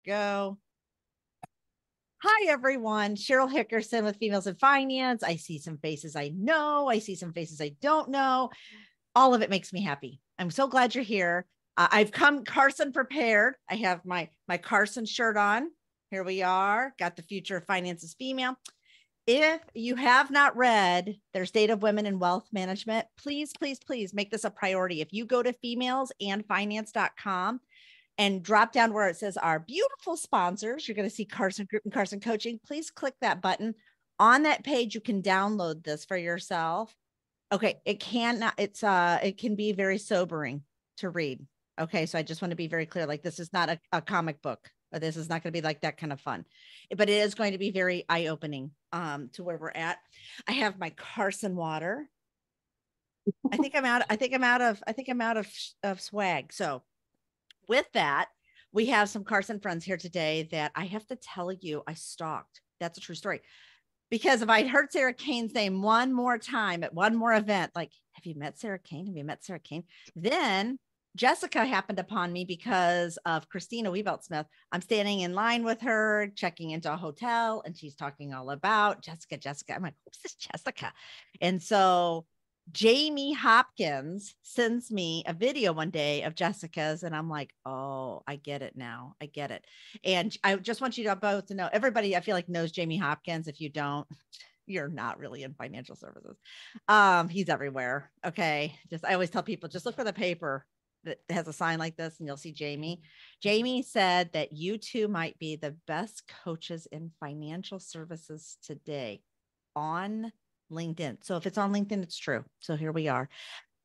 go. Hi, everyone. Cheryl Hickerson with Females in Finance. I see some faces I know. I see some faces I don't know. All of it makes me happy. I'm so glad you're here. I've come Carson prepared. I have my Carson shirt on. Here we are. Got the Future of Finance is Female. If you have not read their State of Women in Wealth Management, please, please, please make this a priority. If you go to femalesandfinance.com and drop down where it says our beautiful sponsors, you're going to see Carson Group and Carson Coaching. Please click that button. On that page, you can download this for yourself. Okay, it can be very sobering to read. Okay, so I just want to be very clear. Like, this is not a comic book. This is not going to be like that kind of fun, but it is going to be very eye-opening to where we're at. I have my Carson water. I think I'm out of swag. So with that, we have some Carson friends here today that I have to tell you, I stalked. That's a true story. Because if I heard Sarah Cain's name one more time at one more event, like, have you met Sarah Cain? Have you met Sarah Cain? Then Jessica happened upon me because of Christina Weebelt Smith. I'm standing in line with her, checking into a hotel, and she's talking all about Jessica. I'm like, who's this Jessica? And so Jamie Hopkins sends me a video one day of Jessica's, and I'm like, oh, I get it now. I get it. And I just want you to both to know, everybody I feel like knows Jamie Hopkins. If you don't, you're not really in financial services. He's everywhere. Okay. I always tell people, just look for the paper that has a sign like this and you'll see Jamie. Jamie said that you two might be the best coaches in financial services today on LinkedIn. So if it's on LinkedIn, it's true. So here we are.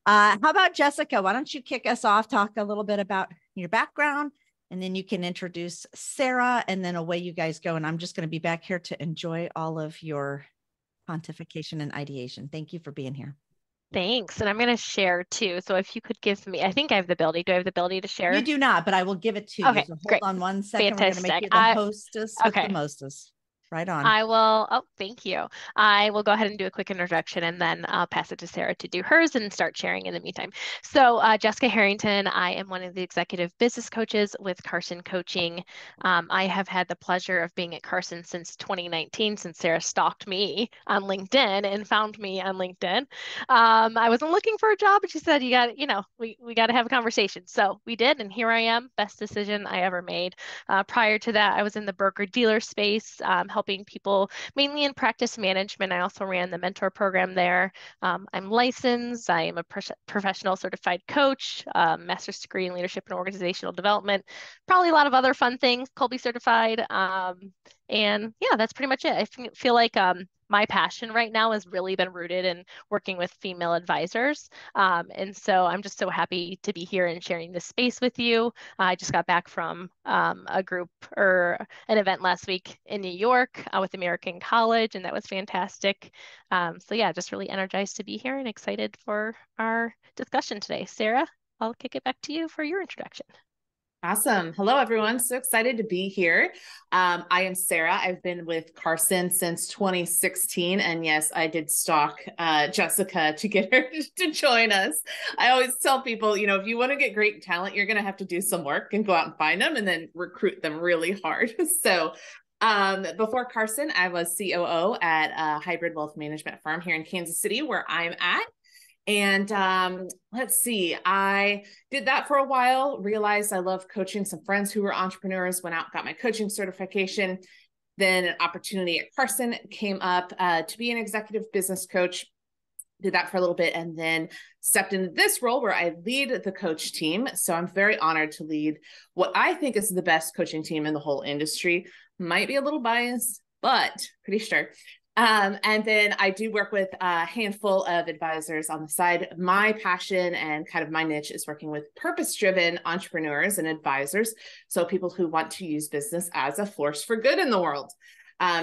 How about Jessica? Why don't you kick us off, talk a little bit about your background, and then you can introduce Sarah, and then away you guys go. And I'm just going to be back here to enjoy all of your pontification and ideation. Thank you for being here. Thanks. And I'm going to share too. So if you could give me, I think I have the ability. Do I have the ability to share? You do not, but I will give it to you. So hold Great. on one second. Fantastic. We're going to make you the hostess with the mostest. Right on. Thank you. I will go ahead and do a quick introduction and then I'll pass it to Sarah to do hers and start sharing in the meantime. So Jessica Harrington, I am one of the executive business coaches with Carson Coaching. I have had the pleasure of being at Carson since 2019, since Sarah stalked me on LinkedIn and found me on LinkedIn. I wasn't looking for a job, but she said, we got to have a conversation. So we did, and here I am. Best decision I ever made. Prior to that, I was in the broker dealer space, helping people mainly in practice management. I also ran the mentor program there. I'm licensed. I am a professional certified coach, master's degree in leadership and organizational development, probably a lot of other fun things, Colby certified. And yeah, that's pretty much it. I feel like my passion right now has really been rooted in working with female advisors. And so I'm just so happy to be here and sharing this space with you. I just got back from a group or an event last week in New York with American College, and that was fantastic. So yeah, just really energized to be here and excited for our discussion today. Sarah, I'll kick it back to you for your introduction. Awesome. Hello, everyone. So excited to be here. I am Sarah. I've been with Carson since 2016. And yes, I did stalk Jessica to get her to join us. I always tell people, if you want to get great talent, you're going to have to do some work and go out and find them and then recruit them really hard. So before Carson, I was COO at a hybrid wealth management firm here in Kansas City, where I'm at. And let's see, I did that for a while, realized I love coaching some friends who were entrepreneurs, went out, got my coaching certification. Then an opportunity at Carson came up to be an executive business coach, did that for a little bit, and then stepped into this role where I lead the coach team. So I'm very honored to lead what I think is the best coaching team in the whole industry. Might be a little biased, but pretty sure. And then I do work with a handful of advisors on the side. My passion and kind of my niche is working with purpose-driven entrepreneurs and advisors. So people who want to use business as a force for good in the world.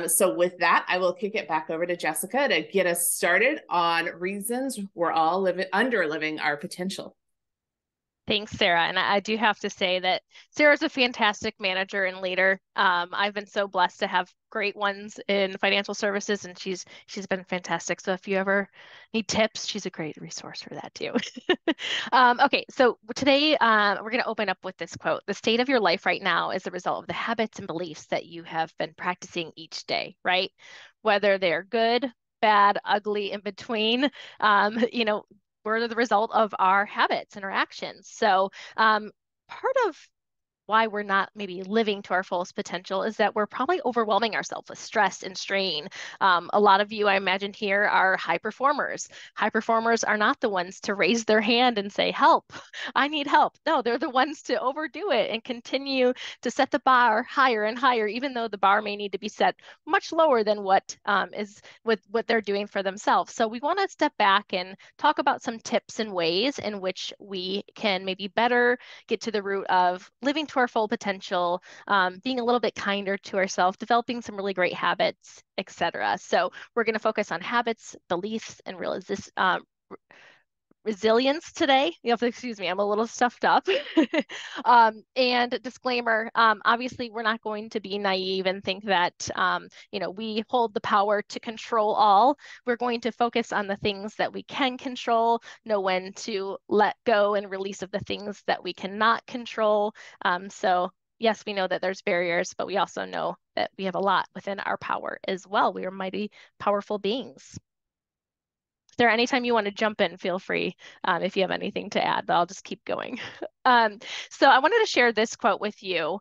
So with that, I will kick it back over to Jessica to get us started on reasons we're all underliving our potential. Thanks, Sarah. And I do have to say that Sarah's a fantastic manager and leader. I've been so blessed to have great ones in financial services, and she's been fantastic. So if you ever need tips, she's a great resource for that too. Okay, so today we're going to open up with this quote. The state of your life right now is the result of the habits and beliefs that you have been practicing each day, right? Whether they're good, bad, ugly, in between, we're the result of our habits and our actions. So part of why we're not maybe living to our fullest potential is that we're probably overwhelming ourselves with stress and strain. A lot of you, I imagine here, are high performers. High performers are not the ones to raise their hand and say, help, I need help. No, they're the ones to overdo it and continue to set the bar higher and higher, even though the bar may need to be set much lower than what is with what they're doing for themselves. So we want to step back and talk about some tips and ways in which we can maybe better get to the root of living to our full potential, being a little bit kinder to ourselves, developing some really great habits, etc. So we're going to focus on habits, beliefs, and resilience today. You have to excuse me, I'm a little stuffed up. And disclaimer, obviously we're not going to be naive and think that, we hold the power to control all. We're going to focus on the things that we can control, know when to let go and release of the things that we cannot control. So yes, we know that there's barriers, but we also know that we have a lot within our power as well. We are mighty powerful beings. Sarah, anytime you want to jump in, feel free if you have anything to add, but I'll just keep going. So I wanted to share this quote with you.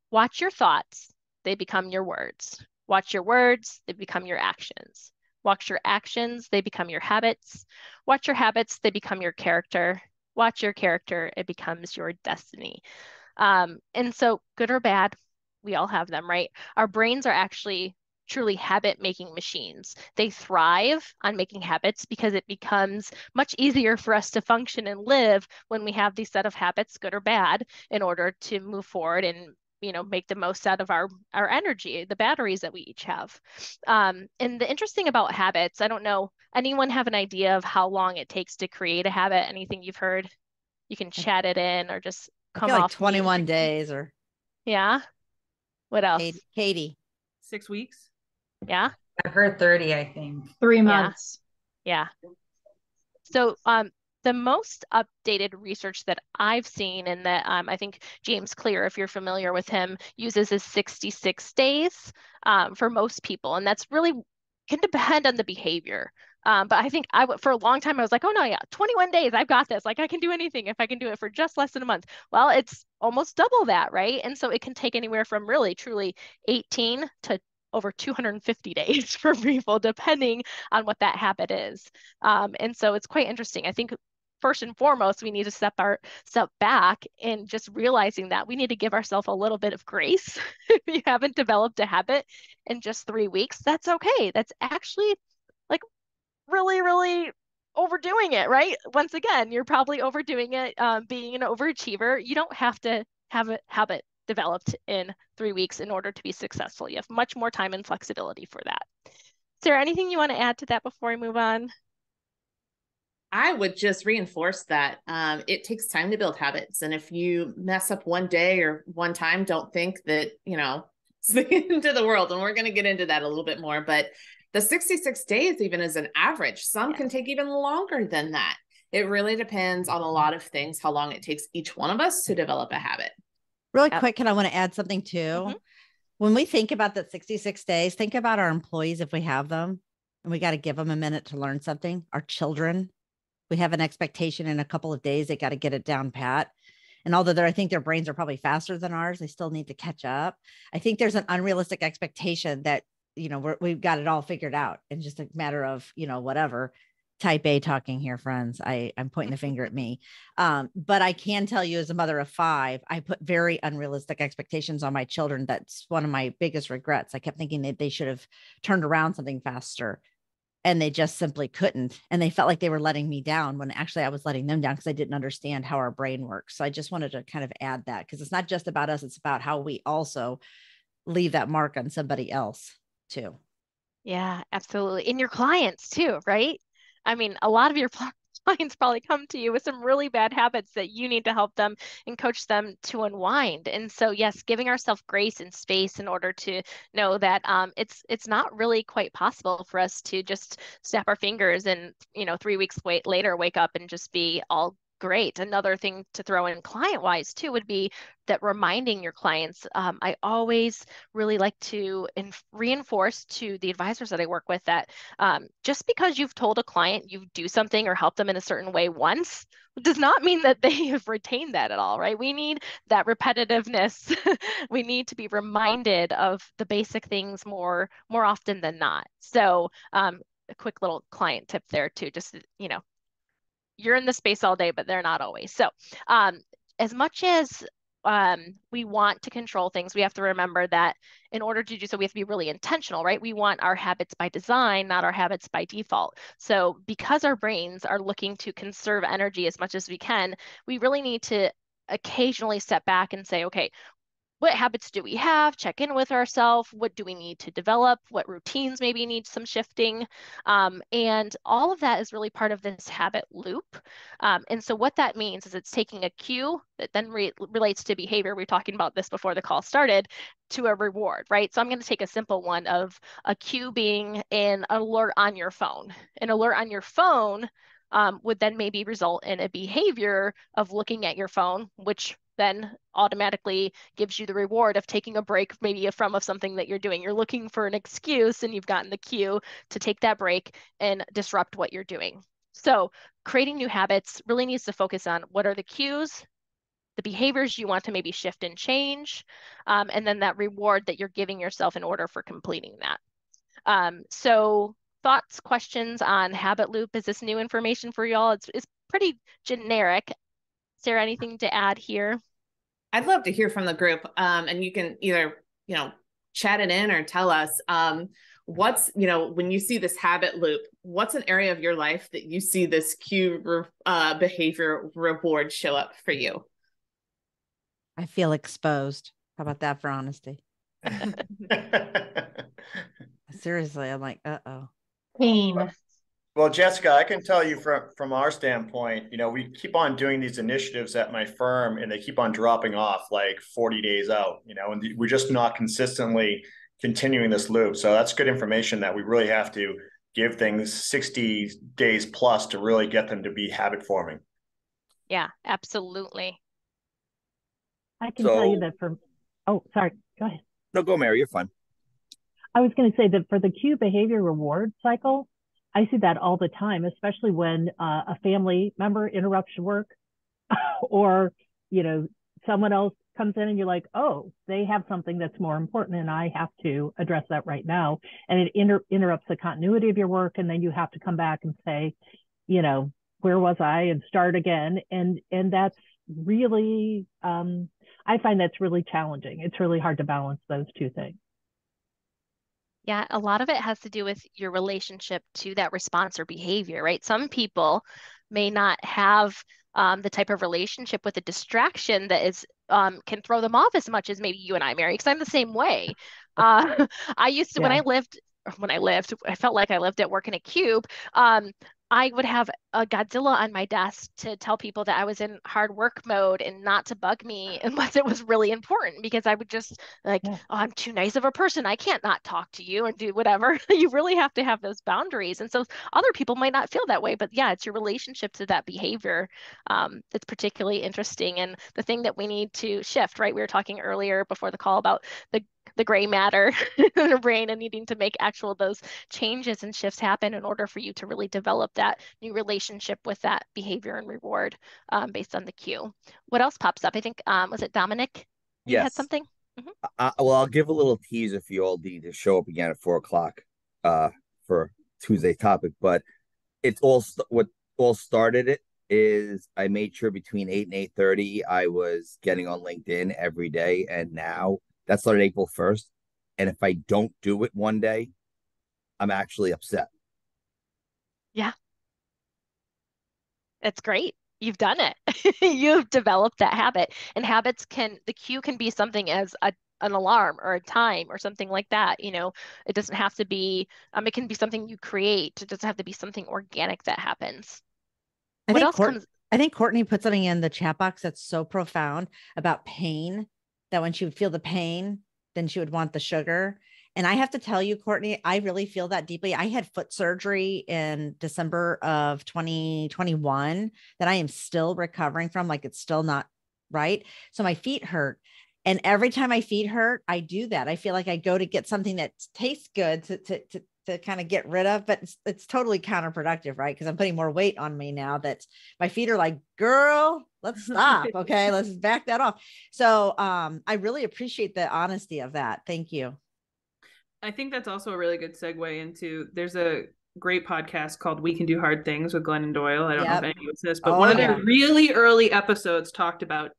Watch your thoughts, they become your words. Watch your words, they become your actions. Watch your actions, they become your habits. Watch your habits, they become your character. Watch your character, it becomes your destiny. And so good or bad, we all have them, right? Our brains are actually truly habit making machines. They thrive on making habits because it becomes much easier for us to function and live when we have these set of habits, good or bad, in order to move forward and make the most out of our energy, the batteries that we each have. And the interesting about habits, I don't know, anyone have an idea of how long it takes to create a habit? Anything you've heard? You can chat it in or just I come feel like off mute. 21 days or Yeah. What else? Katie. 6 weeks. Yeah. I've heard 30, I think. 3 Yeah. months. Yeah. So the most updated research that I've seen and that I think James Clear, if you're familiar with him, uses is 66 days for most people. And that's really can depend on the behavior. But I think for a long time, I was like, oh no, yeah, 21 days, I've got this. Like I can do anything if I can do it for just less than a month. Well, it's almost double that, right? And so it can take anywhere from really, truly 18 to over 250 days for people, depending on what that habit is. And so it's quite interesting. I think first and foremost, we need to step back and just realizing that we need to give ourselves a little bit of grace. If you haven't developed a habit in just 3 weeks, that's okay. That's actually like really, really overdoing it, right? Once again, you're probably overdoing it, being an overachiever. You don't have to have a habit developed in 3 weeks in order to be successful. You have much more time and flexibility for that. Sarah, anything you want to add to that before we move on? I would just reinforce that it takes time to build habits. And if you mess up one day or one time, don't think that, it's the end of the world. And we're going to get into that a little bit more. But the 66 days even is an average. Some can take even longer than that. It really depends on a lot of things, how long it takes each one of us to develop a habit. Really quick, can I want to add something too? Mm-hmm. When we think about that 66 days, think about our employees if we have them, and we got to give them a minute to learn something. Our children, we have an expectation in a couple of days, they got to get it down pat. And although I think their brains are probably faster than ours, they still need to catch up. I think there's an unrealistic expectation that, we've got it all figured out. It's just a matter of, whatever. Type A talking here, friends. I'm pointing the finger at me. But I can tell you as a mother of 5, I put very unrealistic expectations on my children. That's one of my biggest regrets. I kept thinking that they should have turned around something faster, and they just simply couldn't. And they felt like they were letting me down when actually I was letting them down because I didn't understand how our brain works. So I just wanted to kind of add that, because it's not just about us. It's about how we also leave that mark on somebody else too. Yeah, absolutely. And your clients too, right? I mean, a lot of your clients probably come to you with some really bad habits that you need to help them and coach them to unwind. And so, yes, giving ourselves grace and space in order to know that it's not really quite possible for us to just snap our fingers and 3 weeks later wake up and just be all great. Another thing to throw in client-wise too would be that reminding your clients. I always really like to reinforce to the advisors that I work with that just because you've told a client you do something or help them in a certain way once does not mean that they have retained that at all, right? We need that repetitiveness. We need to be reminded of the basic things more often than not. So a quick little client tip there too, just you're in the space all day, but they're not always. So as much as we want to control things, we have to remember that in order to do so, we have to be really intentional, right? We want our habits by design, not our habits by default. So because our brains are looking to conserve energy as much as we can, we really need to occasionally step back and say, okay, what habits do we have? Check in with ourselves. What do we need to develop? What routines maybe need some shifting? And all of that is really part of this habit loop. And so what that means is it's taking a cue that then relates to behavior. We were talking about this before the call started, to a reward, right? So I'm going to take a simple one of a cue being an alert on your phone. An alert on your phone would then maybe result in a behavior of looking at your phone, which then automatically gives you the reward of taking a break maybe from something that you're doing. You're looking for an excuse and you've gotten the cue to take that break and disrupt what you're doing. So creating new habits really needs to focus on what are the cues, the behaviors you want to maybe shift and change, and then that reward that you're giving yourself in order for completing that. So thoughts, questions on habit loop? Is this new information for y'all? It's pretty generic. Sarah, anything to add here? I'd love to hear from the group. And you can either, chat it in or tell us what's, when you see this habit loop, what's an area of your life that you see this cue behavior reward show up for you? I feel exposed. How about that for honesty? Seriously, I'm like, uh-oh. Pain. Well, Jessica, I can tell you from our standpoint, we keep on doing these initiatives at my firm and they keep on dropping off like 40 days out, and we're just not consistently continuing this loop. So that's good information that we really have to give things 60 days plus to really get them to be habit forming. Yeah, absolutely. I can tell you that sorry, go ahead. No, go, Mary, you're fine. I was going to say that for the cue behavior reward cycle, I see that all the time, especially when a family member interrupts your work or, someone else comes in and you're like, oh, they have something that's more important and I have to address that right now. And it interrupts the continuity of your work. And then you have to come back and say, where was I, and start again. And that's really, I find that's really challenging. It's really hard to balance those two things. Yeah, a lot of it has to do with your relationship to that response or behavior, right? Some people may not have the type of relationship with a distraction that is can throw them off as much as maybe you and I, Mary, because I'm the same way. I used to, when I felt like I lived at work in a cube. I would have a Godzilla on my desk to tell people that I was in hard work mode and not to bug me unless it was really important, because I would just oh, I'm too nice of a person. I can't not talk to you and do whatever. You really have to have those boundaries. And so other people might not feel that way, but yeah, it's your relationship to that behavior that's particularly interesting. And the thing that we need to shift, right? We were talking earlier before the call about the gray matter in the brain and needing to make actual those changes and shifts happen in order for you to really develop that new relationship with that behavior and reward based on the cue. What else pops up? I think, was it Dominic? You had something? Mm-hmm. Well, I'll give a little teaser if you all need to show up again at 4:00 for Tuesday topic, but it's what all started it is I made sure between 8 and 8:30 I was getting on LinkedIn every day, and now that started April 1st. And if I don't do it one day, I'm actually upset. Yeah. That's great. You've done it. You've developed that habit. And habits the cue can be something as an alarm or a time or something like that. It doesn't have to be, it can be something you create. It doesn't have to be something organic that happens. I What think else comes? I think Courtney put something in the chat box that's so profound about pain, that when she would feel the pain, then she would want the sugar. And I have to tell you, Courtney, I really feel that deeply. I had foot surgery in December of 2021 that I am still recovering from. Like, it's still not right. So my feet hurt. And every time my feet hurt, I do that. I feel like I go to get something that tastes good to kind of get rid of, but it's totally counterproductive, right? Because I'm putting more weight on me now that my feet are like, girl, let's stop. Okay. Let's back that off. So I really appreciate the honesty of that. Thank you. I think that's also a really good segue into, there's a great podcast called We Can Do Hard Things with Glennon Doyle. I don't know if any of this, but one of their really early episodes talked about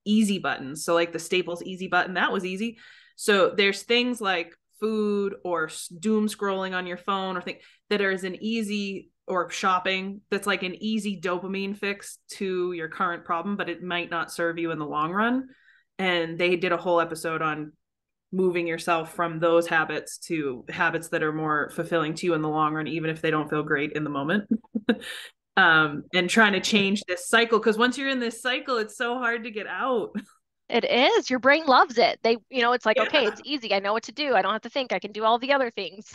easy buttons. So like the Staples easy button, that was easy. So there's things like food or doom scrolling on your phone or things that are an easy, or shopping, that's like an easy dopamine fix to your current problem, but it might not serve you in the long run. And they did a whole episode on moving yourself from those habits to habits that are more fulfilling to you in the long run, even if they don't feel great in the moment. And trying to change this cycle, because once you're in this cycle, it's so hard to get out. It is. Your brain loves it. It's like, okay, it's easy. I know what to do. I don't have to think. I can do all the other things.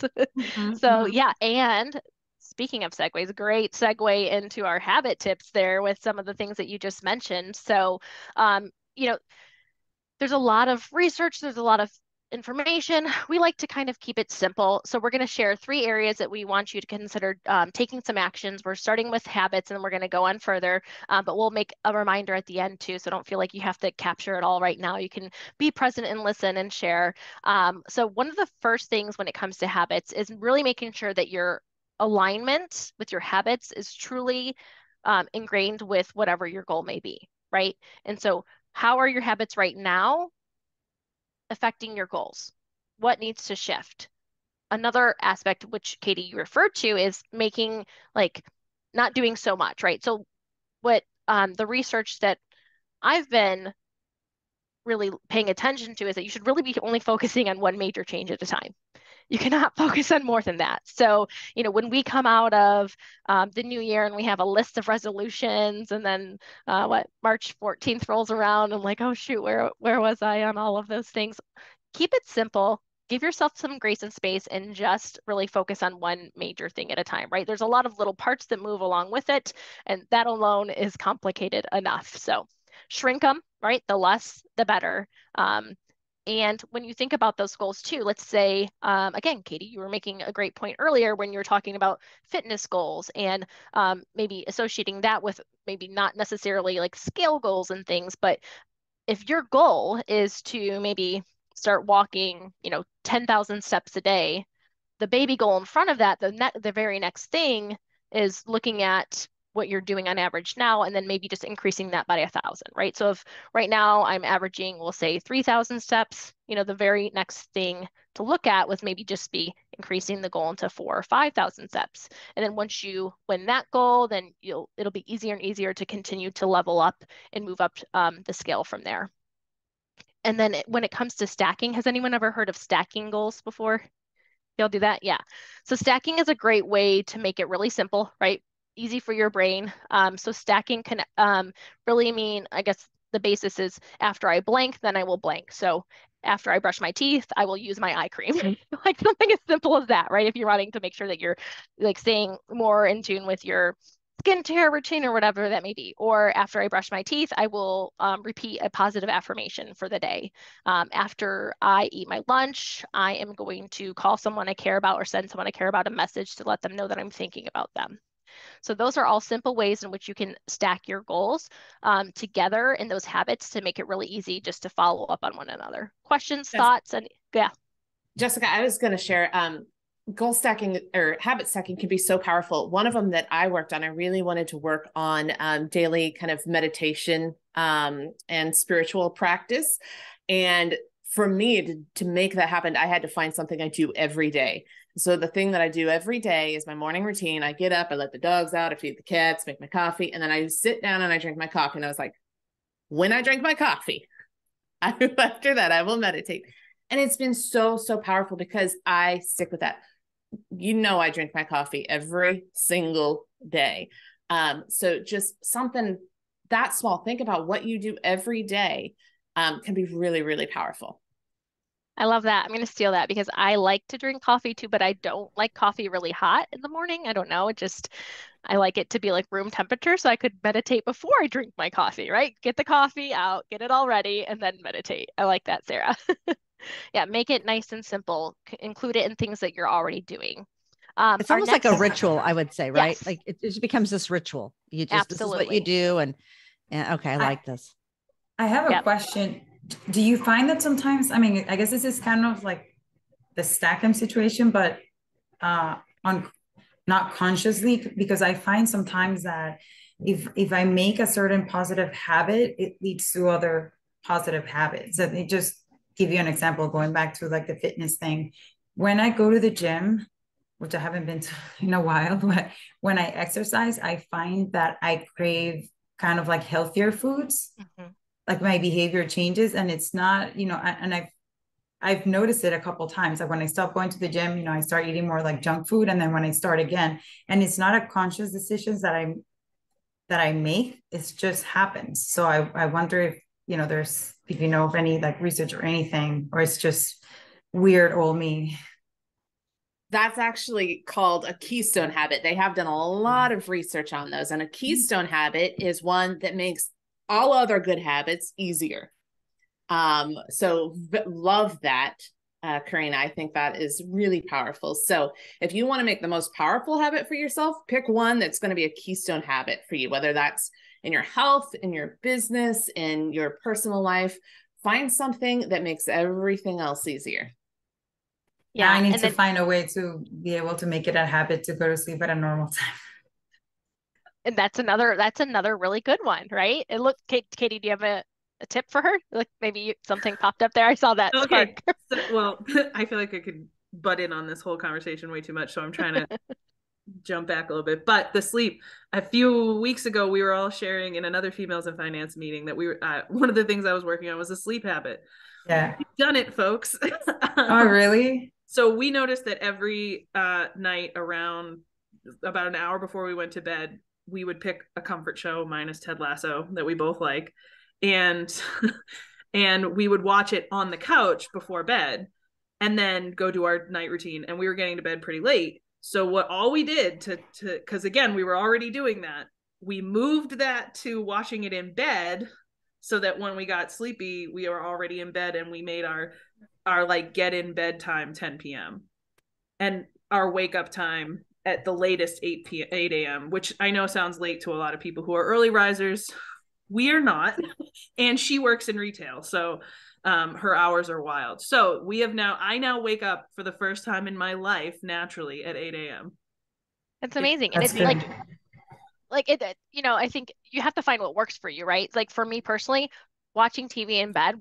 So yeah. And speaking of segues, great segue into our habit tips there with some of the things that you just mentioned. So, there's a lot of research. There's a lot of information. We like to kind of keep it simple. So we're going to share 3 areas that we want you to consider taking some actions. We're starting with habits, and then we're going to go on further, but we'll make a reminder at the end too. So don't feel like you have to capture it all right now. You can be present and listen and share. So one of the first things when it comes to habits is really making sure that your alignment with your habits is truly ingrained with whatever your goal may be, right? And so how are your habits right now affecting your goals? What needs to shift? Another aspect, which Katie, you referred to, is making not doing so much, right? So what the research that I've been really paying attention to is that you should really be only focusing on one major change at a time. You cannot focus on more than that. So, when we come out of the new year and we have a list of resolutions, and then March 14th rolls around, and like, oh shoot, where was I on all of those things? Keep it simple. Give yourself some grace and space, and just really focus on one major thing at a time, right? There's a lot of little parts that move along with it, and that alone is complicated enough. So shrink them, right? The less, the better. And when you think about those goals too, let's say, again, Katie, you were making a great point earlier when you were talking about fitness goals, and maybe associating that with maybe not necessarily like scale goals and things, but if your goal is to maybe start walking, 10,000 steps a day, the baby goal in front of that, the very next thing is looking at what you're doing on average now, and then maybe just increasing that by 1,000, right? So if right now I'm averaging, we'll say 3,000 steps, the very next thing to look at was maybe just be increasing the goal into 4,000 or 5,000 steps. And then once you win that goal, then it'll be easier and easier to continue to level up and move up the scale from there. And then when it comes to stacking, has anyone ever heard of stacking goals before? You'll do that? Yeah. So stacking is a great way to make it really simple, right? Easy for your brain. So stacking can really mean, I guess the basis is after I blank, then I will blank. So after I brush my teeth, I will use my eye cream. Like something as simple as that, right? If you're wanting to make sure that you're like staying more in tune with your skincare routine or whatever that may be. Or after I brush my teeth, I will repeat a positive affirmation for the day. After I eat my lunch, I am going to call someone I care about or send someone I care about a message to let them know that I'm thinking about them. So those are all simple ways in which you can stack your goals together in those habits to make it really easy just to follow up on one another. Questions, thoughts, and yeah. Jessica, I was going to share goal stacking or habit stacking can be so powerful. One of them that I worked on, I really wanted to work on daily kind of meditation and spiritual practice. And for me to make that happen, I had to find something I do every day. So the thing that I do every day is my morning routine. I get up, I let the dogs out, I feed the cats, make my coffee, and then I sit down and I drink my coffee. And I was like, when I drink my coffee, after that, I will meditate. And it's been so, so powerful because I stick with that. I drink my coffee every single day. So just something that small, think about what you do every day, can be really, really powerful. I love that. I'm going to steal that because I like to drink coffee too, but I don't like coffee really hot in the morning. I don't know. I like it to be like room temperature so I could meditate before I drink my coffee, right? Get the coffee out, get it all ready, and then meditate. I like that, Sarah. Yeah, make it nice and simple. Include it in things that you're already doing. It's almost like a ritual, I would say, right? Yes. Like it just becomes this ritual. You just, this is what you do. And okay, I like this. I have a question. Do you find that sometimes, I mean, I guess this is kind of like the Stackham situation, but not consciously, because I find sometimes that if I make a certain positive habit, it leads to other positive habits. And they just give you an example, going back to like the fitness thing. When I go to the gym, which I haven't been to in a while, but when I exercise, I find that I crave kind of like healthier foods. Mm-hmm. Like my behavior changes, and it's not, and I've noticed it a couple of times. Like when I stop going to the gym, I start eating more like junk food. And then when I start again, and it's not a conscious decisions that I make, it just happens. So I wonder if, if you know of any like research or anything, or it's just weird old me. That's actually called a keystone habit. They have done a lot of research on those. And a keystone habit is one that makes all other good habits easier. So love that, Karina. I think that is really powerful. So if you want to make the most powerful habit for yourself, pick one that's going to be a keystone habit for you, whether that's in your health, in your business, in your personal life. Find something that makes everything else easier. Yeah, I need to find a way to be able to make it a habit to go to sleep at a normal time. And that's another really good one, right? And look, Katie, do you have a tip for her? Like maybe something popped up there. I saw that. Okay. Well, I feel like I could butt in on this whole conversation way too much, so I'm trying to jump back a little bit. But the sleep, a few weeks ago, we were all sharing in another Females in Finance meeting that we were one of the things I was working on was a sleep habit. Yeah, we've done it, folks. Oh, really? So we noticed that every night around about an hour before we went to bed, we would pick a comfort show minus Ted Lasso that we both like, and we would watch it on the couch before bed and then go do our night routine. And we were getting to bed pretty late. So all we did because again, we were already doing that, we moved that to watching it in bed so that when we got sleepy, we were already in bed, and we made our like get in bed time 10 p.m. and our wake up time at the latest 8 a.m., which I know sounds late to a lot of people who are early risers. We are not. And she works in retail, so her hours are wild. So I now wake up for the first time in my life naturally at 8 a.m. That's amazing. And it's like it, I think you have to find what works for you, right? Like for me personally, watching TV in bed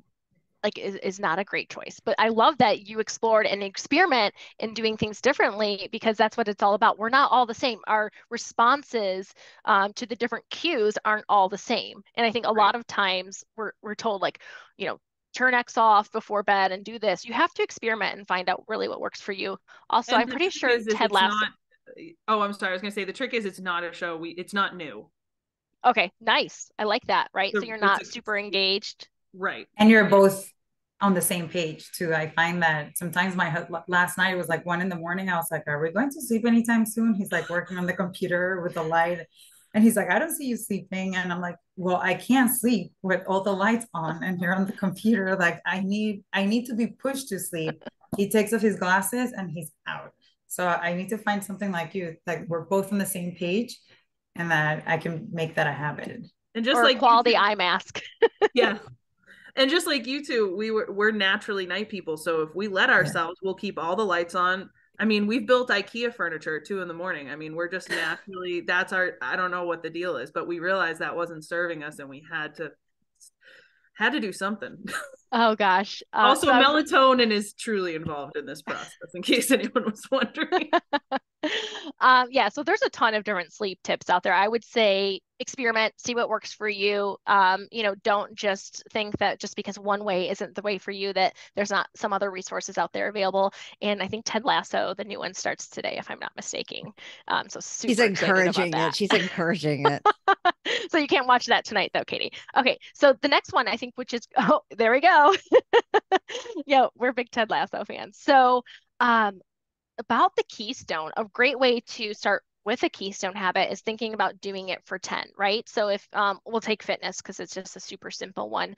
is not a great choice. But I love that you explored and experiment in doing things differently, because that's what it's all about. We're not all the same. Our responses to the different cues aren't all the same. And I think a lot of times we're told turn X off before bed and do this. You have to experiment and find out really what works for you. Also, I'm pretty sure Ted Lasso. I'm sorry. I was going to say the trick is it's not a show. It's not new. Okay, nice. I like that. Right. So you're not super engaged. Right. And you're both on the same page too. I find that sometimes last night it was like 1 a.m. I was like, are we going to sleep anytime soon? He's like working on the computer with the light. And he's like, I don't see you sleeping. And I'm like, well, I can't sleep with all the lights on and you're on the computer. Like I need to be pushed to sleep. He takes off his glasses and he's out. So I need to find something like you, like we're both on the same page and that I can make that a habit. And just like quality eye mask. Yeah. And just like you two, we're naturally night people. So if we let ourselves, we'll keep all the lights on. I mean, we've built IKEA furniture at 2 a.m. I mean, we're just naturally, I don't know what the deal is, but we realized that wasn't serving us and we had to do something. Oh gosh. Also, melatonin is truly involved in this process, in case anyone was wondering. Yeah, so there's a ton of different sleep tips out there. I would say experiment, see what works for you. Don't just think that just because one way isn't the way for you, that there's not some other resources out there available. And I think Ted Lasso, the new one, starts today, if I'm not mistaken. So super She's encouraging it. She's encouraging it. So you can't watch that tonight though, Katie. Okay, so the next one I think, which is, oh, there we go. Yeah, we're big Ted Lasso fans. So about the keystone, a great way to start with a keystone habit is thinking about doing it for 10, right? So if we'll take fitness because it's just a super simple one,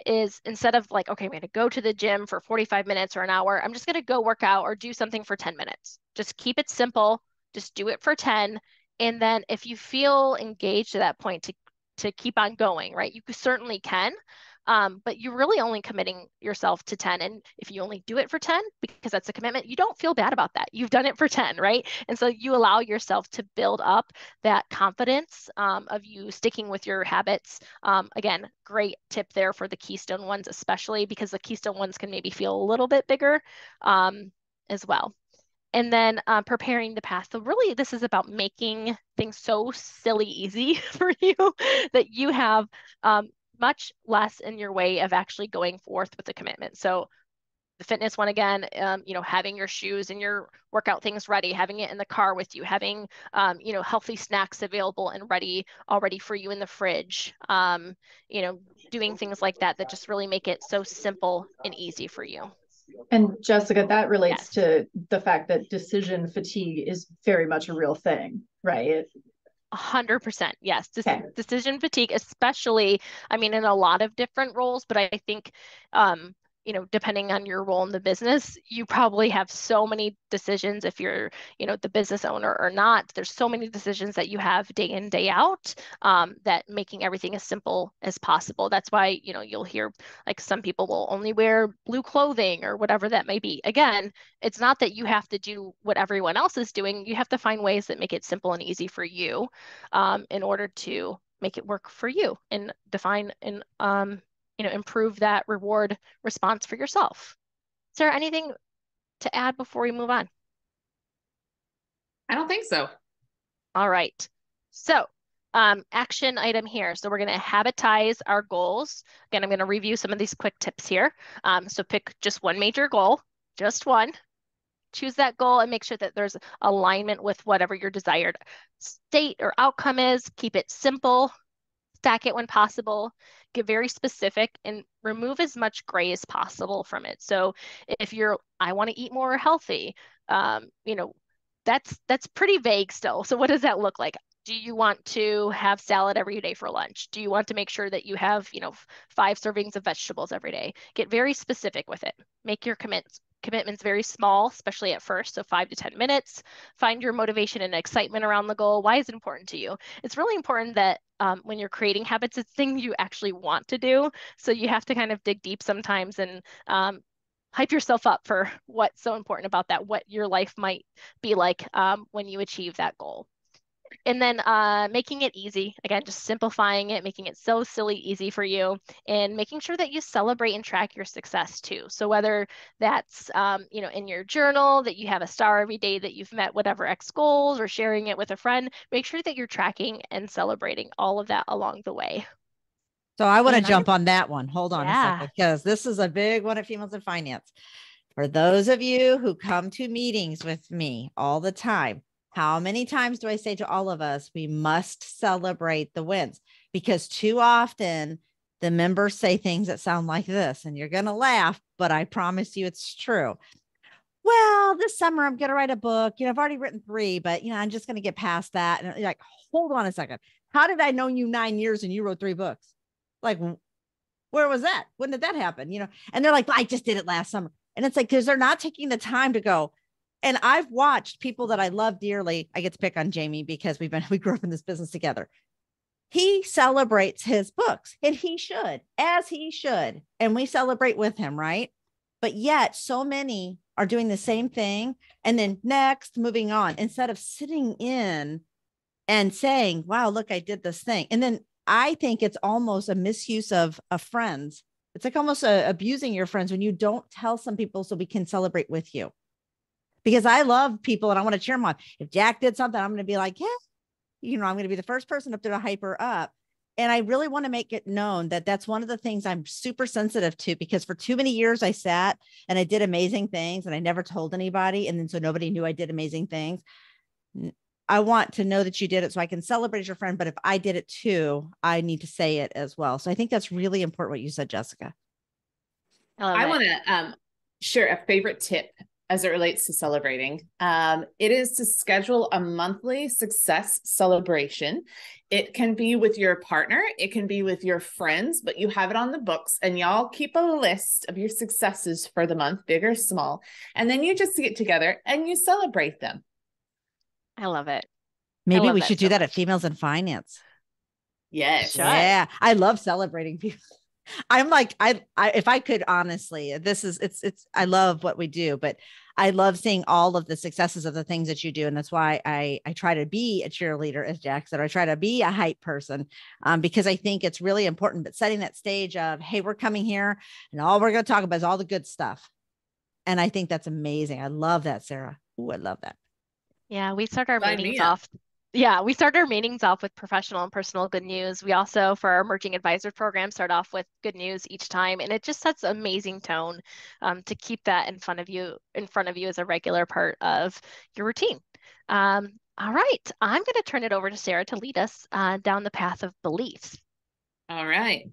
is instead of like, okay, I'm going to go to the gym for 45 minutes or an hour, I'm just going to go work out or do something for 10 minutes. Just keep it simple. Just do it for 10. And then if you feel engaged at that point to keep on going, right? You certainly can. But you're really only committing yourself to 10. And if you only do it for 10, because that's a commitment, you don't feel bad about that. You've done it for 10, right? And so you allow yourself to build up that confidence of you sticking with your habits. Again, great tip there for the keystone ones, especially because the keystone ones can maybe feel a little bit bigger as well. And then preparing the path. So really, this is about making things so silly easy for you that you have much less in your way of actually going forth with the commitment. So the fitness one again, having your shoes and your workout things ready, having it in the car with you, having, healthy snacks available and ready already for you in the fridge, doing things like that that just really make it so simple and easy for you. And Jessica, that relates to the fact that decision fatigue is very much a real thing, right? 100%. Yes. Decision fatigue, especially, in a lot of different roles, but I think, depending on your role in the business, you probably have so many decisions if you're, the business owner or not. There's so many decisions that you have day in, day out, that making everything as simple as possible. That's why, you'll hear like some people will only wear blue clothing or whatever that may be. Again, it's not that you have to do what everyone else is doing. You have to find ways that make it simple and easy for you, in order to make it work for you and define and improve that reward response for yourself. Is there anything to add before we move on? I don't think so. All right. So action item here. So we're going to habitize our goals. Again, I'm going to review some of these quick tips here. So pick just one major goal, just one. Choose that goal and make sure that there's alignment with whatever your desired state or outcome is. Keep it simple. Stack it when possible, get very specific, and remove as much gray as possible from it. So if I want to eat more healthy, that's pretty vague still. So what does that look like? Do you want to have salad every day for lunch? Do you want to make sure that you have, 5 servings of vegetables every day? Get very specific with it. Make your commitments very small, especially at first. So 5 to 10 minutes. Find your motivation and excitement around the goal. Why is it important to you? It's really important that when you're creating habits, it's things you actually want to do. So you have to kind of dig deep sometimes and hype yourself up for what's so important about that, what your life might be like when you achieve that goal. And then making it easy, again, just simplifying it, making it so silly easy for you, and making sure that you celebrate and track your success too. So whether that's, in your journal that you have a star every day that you've met whatever X goals, or sharing it with a friend, make sure that you're tracking and celebrating all of that along the way. So I want to jump on that one. Hold on a second, because this is a big one at Females in Finance. For those of you who come to meetings with me all the time, how many times do I say to all of us, we must celebrate the wins? Because too often the members say things that sound like this, and you're going to laugh, but I promise you it's true. Well, this summer I'm going to write a book. I've already written 3, but I'm just going to get past that. And you're like, hold on a second. How did I know you 9 years and you wrote 3 books? Like, where was that? When did that happen? And they're like, I just did it last summer. And it's like, because they're not taking the time to go. And I've watched people that I love dearly. I get to pick on Jamie because we grew up in this business together. He celebrates his books, and he should, as he should. And we celebrate with him, right? But yet so many are doing the same thing. And then next, moving on, instead of sitting in and saying, wow, look, I did this thing. And then I think it's almost a misuse of friends. It's like almost abusing your friends when you don't tell some people so we can celebrate with you. because I love people and I want to cheer them on. If Jack did something, I'm going to be like, yeah, I'm going to be the first person up there to hype her up. And I really want to make it known that that's one of the things I'm super sensitive to, because for too many years I sat and I did amazing things and I never told anybody. And then so nobody knew I did amazing things. I want to know that you did it so I can celebrate as your friend. But if I did it too, I need to say it as well. So I think that's really important what you said, Jessica. I want to share a favorite tip as it relates to celebrating. It is to schedule a monthly success celebration. It can be with your partner, it can be with your friends, but you have it on the books and y'all keep a list of your successes for the month, big or small. And then you just get together and you celebrate them. I love it. Maybe we should do that at Females in Finance. Yes. Yeah. I love celebrating people. I'm like, I if I could honestly, I love what we do, but I love seeing all of the successes of the things that you do. And that's why I try to be a cheerleader, as Jack said, or I try to be a hype person, because I think it's really important. But setting that stage of, hey, we're coming here and all we're going to talk about is all the good stuff. And I think that's amazing. I love that, Sarah. Ooh, I love that. Yeah, we start our meetings off. Yeah, we start our meetings off with professional and personal good news. We also, for our emerging advisor program, start off with good news each time, and it just sets an amazing tone to keep that in front of you as a regular part of your routine. All right, I'm going to turn it over to Sarah to lead us down the path of beliefs. All right.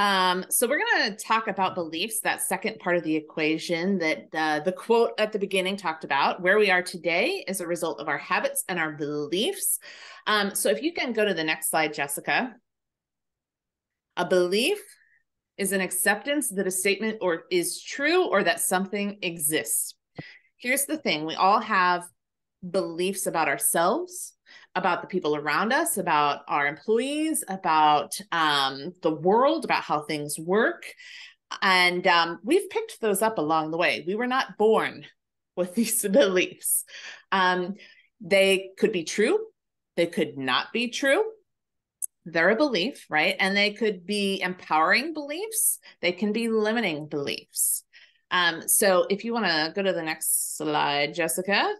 So we're going to talk about beliefs, that second part of the equation that the quote at the beginning talked about. Where we are today is a result of our habits and our beliefs. So if you can go to the next slide, Jessica. A belief is an acceptance that a statement is true or that something exists. Here's the thing. We all have beliefs about ourselves, about the people around us, about our employees, about the world, about how things work. And we've picked those up along the way. We were not born with these beliefs. They could be true. They could not be true. They're a belief, right? And they could be empowering beliefs. They can be limiting beliefs. So if you want to go to the next slide, Jessica.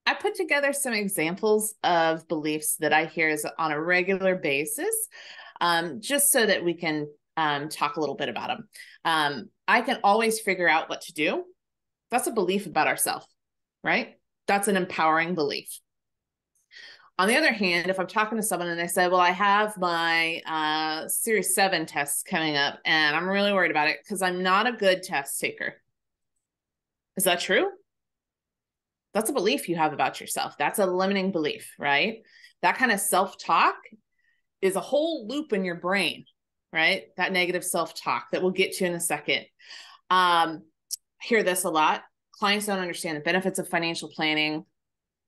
I put together some examples of beliefs that I hear on a regular basis, just so that we can talk a little bit about them. I can always figure out what to do. That's a belief about ourselves, right? That's an empowering belief. On the other hand, if I'm talking to someone and they say, well, I have my Series 7 tests coming up and I'm really worried about it because I'm not a good test taker. Is that true? That's a belief you have about yourself. That's a limiting belief, right? That kind of self-talk is a whole loop in your brain, right? That negative self-talk that we'll get to in a second. I hear this a lot. Clients don't understand the benefits of financial planning.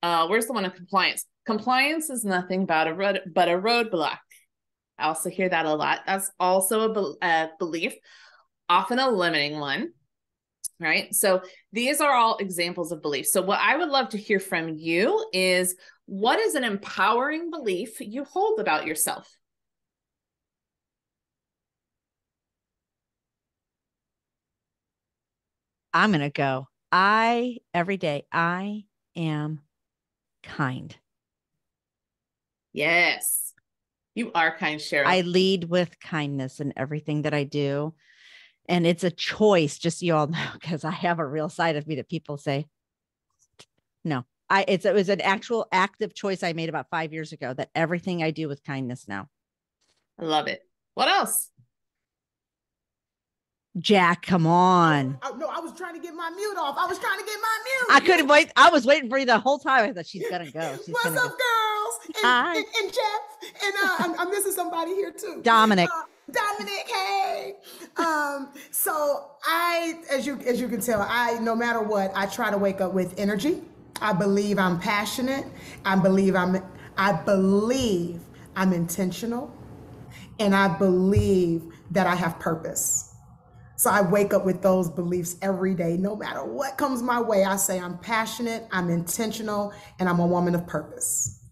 Where's the one of compliance? Compliance is nothing but a roadblock. I also hear that a lot. That's also a belief, often a limiting one. Right. So these are all examples of beliefs. So what I would love to hear from you is, what is an empowering belief you hold about yourself? I'm going to go. Every day, I am kind. Yes. You are kind, Cheryl. I lead with kindness in everything that I do. And it's a choice, just so you all know, because I have a real side of me that people say, no, it was an actual active choice I made about 5 years ago, that everything I do with kindness now. I love it. What else? Jack, come on. No, I was trying to get my mute off. I couldn't wait. I was waiting for you the whole time. I thought she's going to go. What's up, girls? And Jeff. And I'm missing somebody here too. Dominic. Dominic, hey. So as you can tell, no matter what, I try to wake up with energy. I believe I'm passionate. I believe I'm intentional. And I believe that I have purpose. So I wake up with those beliefs every day. No matter what comes my way, I say I'm passionate, I'm intentional, and I'm a woman of purpose.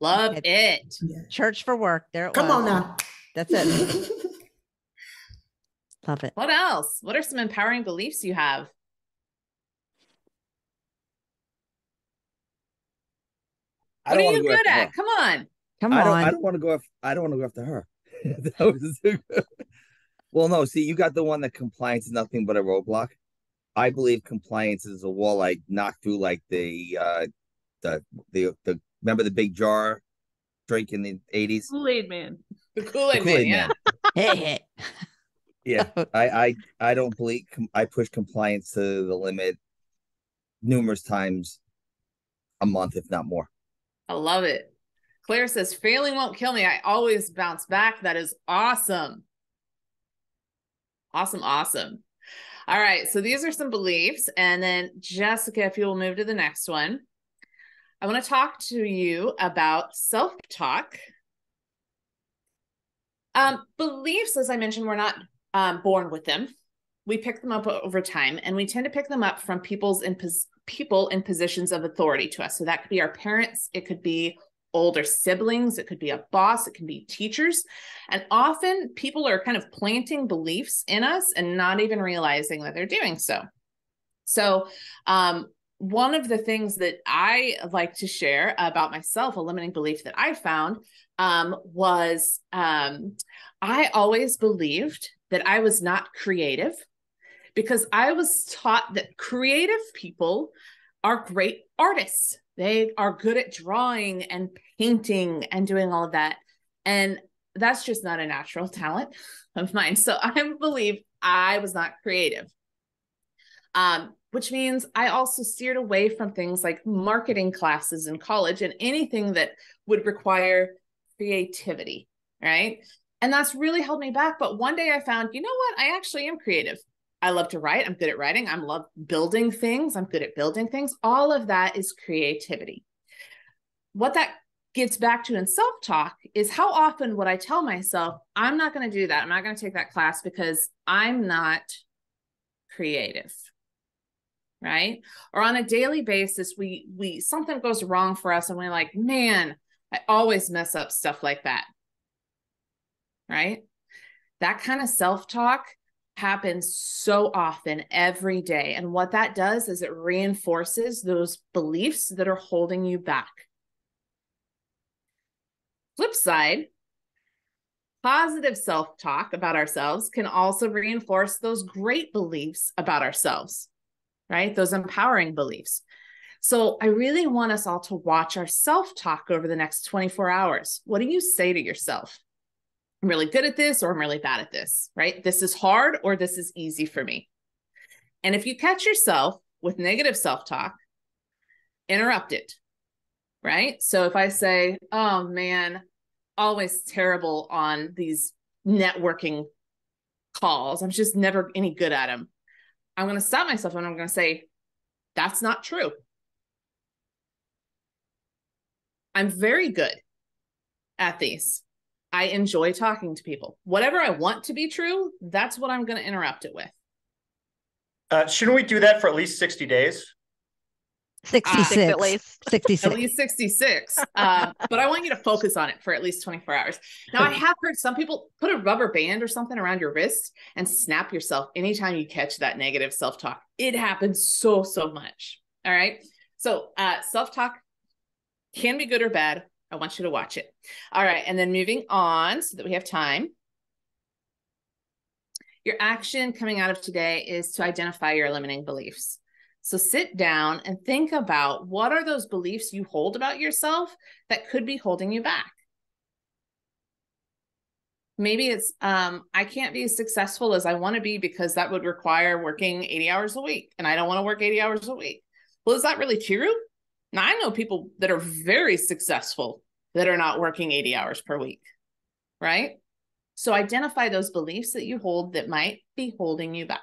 Love it. Yeah. Church for work. There it Come on now. That's it. Love it. What else? What are some empowering beliefs you have? What are you good at? Come on. I don't want to go after. I don't want to go after her. That was well, no. See, you got the one that compliance is nothing but a roadblock. I believe compliance is a wall I knocked through, like the remember the big jar drink in the 80s? Kool-Aid Man. The Kool-Aid Man, yeah. Yeah, I don't believe I push compliance to the limit numerous times a month, if not more. I love it. Claire says, failing won't kill me. I always bounce back. That is awesome. Awesome, awesome. All right, so these are some beliefs. And then Jessica, if you will move to the next one. I want to talk to you about self-talk. Beliefs, as I mentioned, we're not born with them. We pick them up over time, and we tend to pick them up from people in positions of authority to us. So that could be our parents, it could be older siblings, it could be a boss, it can be teachers. And often people are kind of planting beliefs in us and not even realizing that they're doing so. So one of the things that I like to share about myself, a limiting belief that I found, was I always believed that I was not creative, because I was taught that creative people are great artists. They are good at drawing and painting and doing all of that. And that's just not a natural talent of mine. So I believe I was not creative, which means I also steered away from things like marketing classes in college and anything that would require creativity, right? And that's really held me back. But one day I found, you know what? I actually am creative. I love to write. I'm good at writing. I love building things. I'm good at building things. All of that is creativity. What that gets back to in self-talk is how often would I tell myself, I'm not going to do that. I'm not going to take that class because I'm not creative, right? Or on a daily basis, we something goes wrong for us and we're like, man, I always mess up stuff like that, right? That kind of self-talk happens so often every day. And what that does is it reinforces those beliefs that are holding you back. Flip side, positive self-talk about ourselves can also reinforce those great beliefs about ourselves, right? Those empowering beliefs. So I really want us all to watch our self-talk over the next 24 hours. What do you say to yourself? I'm really good at this, or I'm really bad at this, right? This is hard, or this is easy for me. And if you catch yourself with negative self-talk, interrupt it, right? So if I say, oh man, always terrible on these networking calls, I'm just never any good at them, I'm going to stop myself and I'm going to say, that's not true. I'm very good at these. I enjoy talking to people. Whatever I want to be true, that's what I'm going to interrupt it with. Shouldn't we do that for at least 60 days? 66 at least. 66. At least 66. But I want you to focus on it for at least 24 hours. Now, I have heard some people put a rubber band or something around your wrist and snap yourself anytime you catch that negative self-talk. It happens so much. All right. So self-talk can be good or bad. I want you to watch it. All right. And then moving on so that we have time. Your action coming out of today is to identify your limiting beliefs. So sit down and think about, what are those beliefs you hold about yourself that could be holding you back? Maybe it's, I can't be as successful as I want to be because that would require working 80 hours a week, and I don't want to work 80 hours a week. Well, is that really true? Now, I know people that are very successful that are not working 80 hours per week, right? So identify those beliefs that you hold that might be holding you back.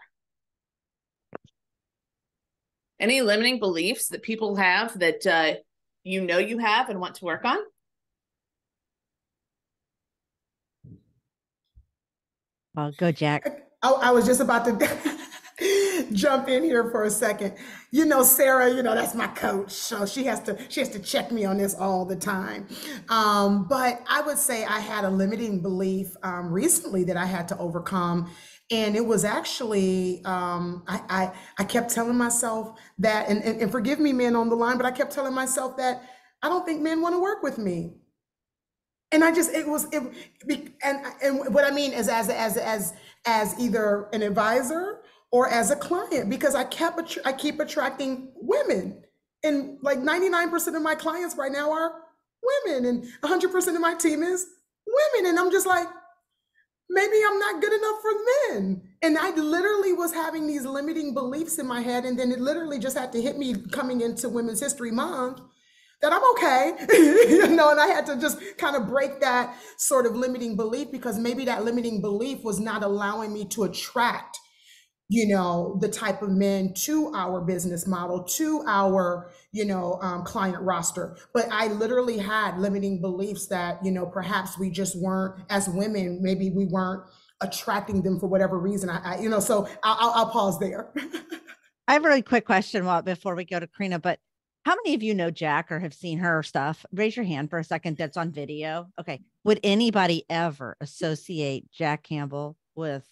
Any limiting beliefs that people have that you know you have and want to work on? Oh, go, Jack. I was just about to jump in here for a second. You know, Sarah, that's my coach. So she has to check me on this all the time. But I would say I had a limiting belief recently that I had to overcome. And it was actually, I kept telling myself that, and forgive me, men on the line, but I kept telling myself that I don't think men want to work with me. And and what I mean is as either an advisor or as a client, because I keep attracting women, and like 99% of my clients right now are women, and 100% of my team is women. And I'm just like, maybe I'm not good enough for men. And I literally was having these limiting beliefs in my head. And then it literally just had to hit me coming into Women's History Month that I'm okay, and I had to just kind of break that sort of limiting belief, because maybe that limiting belief was not allowing me to attract, the type of men to our business model, to our, client roster. But I literally had limiting beliefs that, perhaps we just weren't, as women, maybe we weren't attracting them for whatever reason. So I'll pause there. I have a really quick question before we go to Karina, but how many of you know Jack or have seen her stuff? Raise your hand for a second. That's on video. Okay. Would anybody ever associate Jack Campbell with